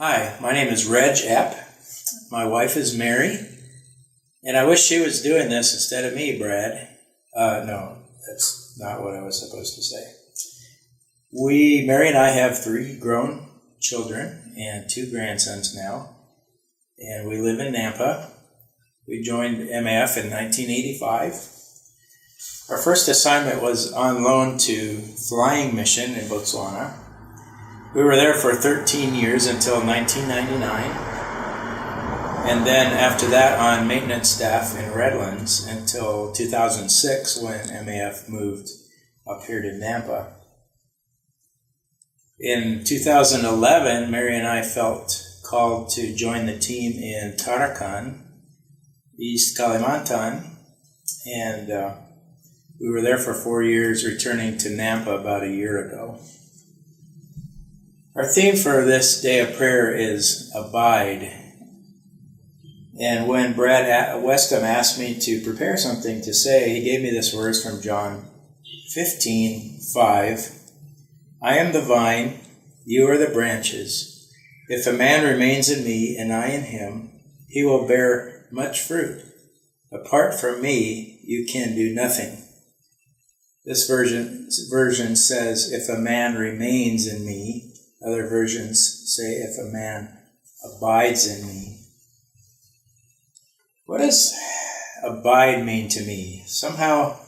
Hi, my name is Reg Epp. My wife is Mary, and I wish she was doing this instead of me, Brad. No, that's not what I was supposed to say. Mary and I have 3 grown children and 2 grandsons now, and we live in Nampa. We joined MAF in 1985. Our first assignment was on loan to Flying Mission in Botswana. We were there for 13 years until 1999, and then after that on maintenance staff in Redlands until 2006 when MAF moved up here to Nampa. In 2011, Mary and I felt called to join the team in Tarakan, East Kalimantan, and we were there for 4 years, returning to Nampa about a year ago. Our theme for this day of prayer is Abide. And when Brad Westham asked me to prepare something to say, he gave me this verse from John 15:5. I am the vine, you are the branches. If a man remains in me and I in him, he will bear much fruit. Apart from me, you can do nothing. This version says, if a man remains in me. Other versions say, if a man abides in me. What does abide mean to me? Somehow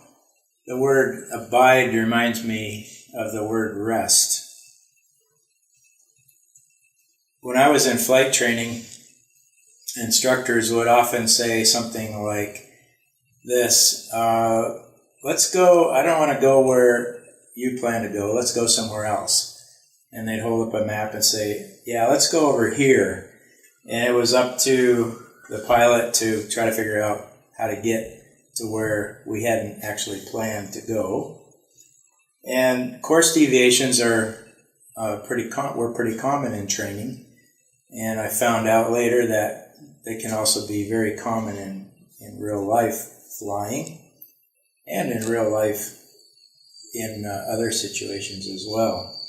the word abide reminds me of the word rest. When I was in flight training, instructors would often say something like this, let's go, I don't want to go where you plan to go, let's go somewhere else. And they'd hold up a map and say, yeah, let's go over here. And it was up to the pilot to try to figure out how to get to where we hadn't actually planned to go. And course deviations are pretty common in training. And I found out later that they can also be very common in real life flying and in real life in other situations as well.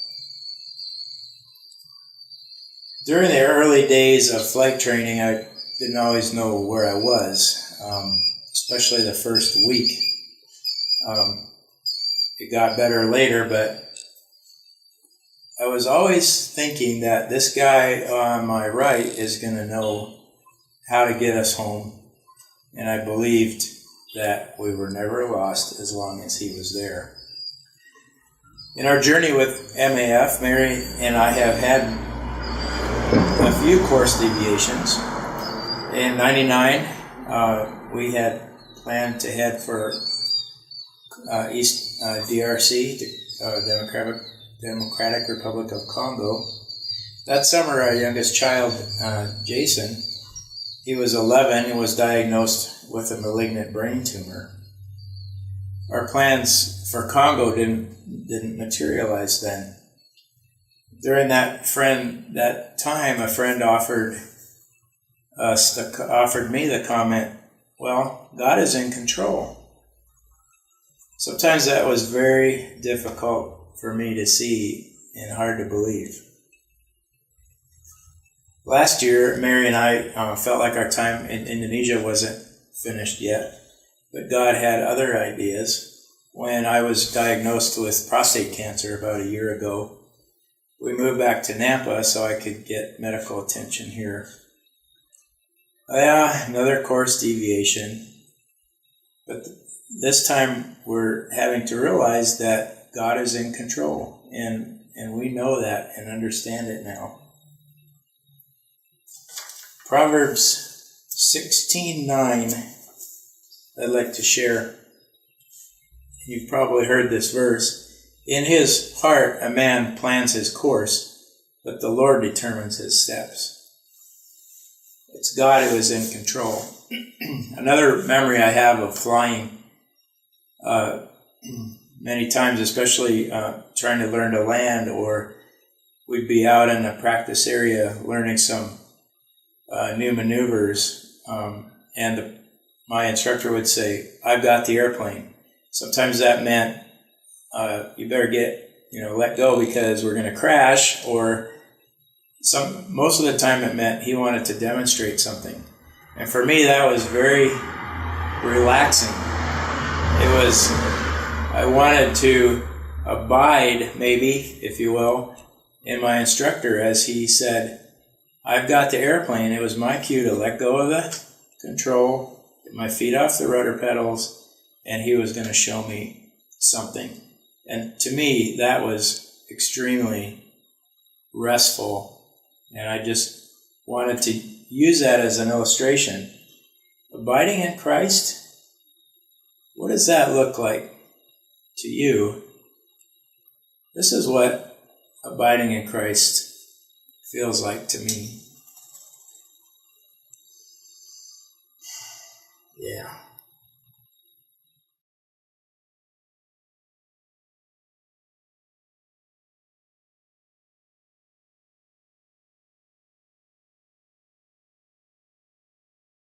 During the early days of flight training, I didn't always know where I was, especially the first week. It got better later, but I was always thinking that this guy on my right is going to know how to get us home, and I believed that we were never lost as long as he was there. In our journey with MAF, Mary and I have had a few course deviations. In 99, we had planned to head for East DRC, Democratic Republic of Congo. That summer, our youngest child, Jason, he was 11 and was diagnosed with a malignant brain tumor. Our plans for Congo didn't materialize then. During that time, a friend offered me the comment, well, God is in control. Sometimes that was very difficult for me to see and hard to believe. Last year, Mary and I felt like our time in Indonesia wasn't finished yet, but God had other ideas. When I was diagnosed with prostate cancer about a year ago, we moved back to Nampa so I could get medical attention here. Another course deviation. But this time we're having to realize that God is in control, and we know that and understand it now. Proverbs 16:9, I'd like to share. You've probably heard this verse. In his heart, a man plans his course, but the Lord determines his steps. It's God who is in control. Another memory I have of flying many times, especially trying to learn to land, or we'd be out in a practice area learning some new maneuvers, and my instructor would say, I've got the airplane. Sometimes that meant you better let go because we're going to crash, or most of the time it meant he wanted to demonstrate something. And for me, that was very relaxing. I wanted to abide, maybe, if you will, in my instructor as he said, I've got the airplane. It was my cue to let go of the control, get my feet off the rudder pedals, and he was going to show me something. And to me, that was extremely restful. And I just wanted to use that as an illustration. Abiding in Christ, what does that look like to you? This is what abiding in Christ feels like to me. Yeah.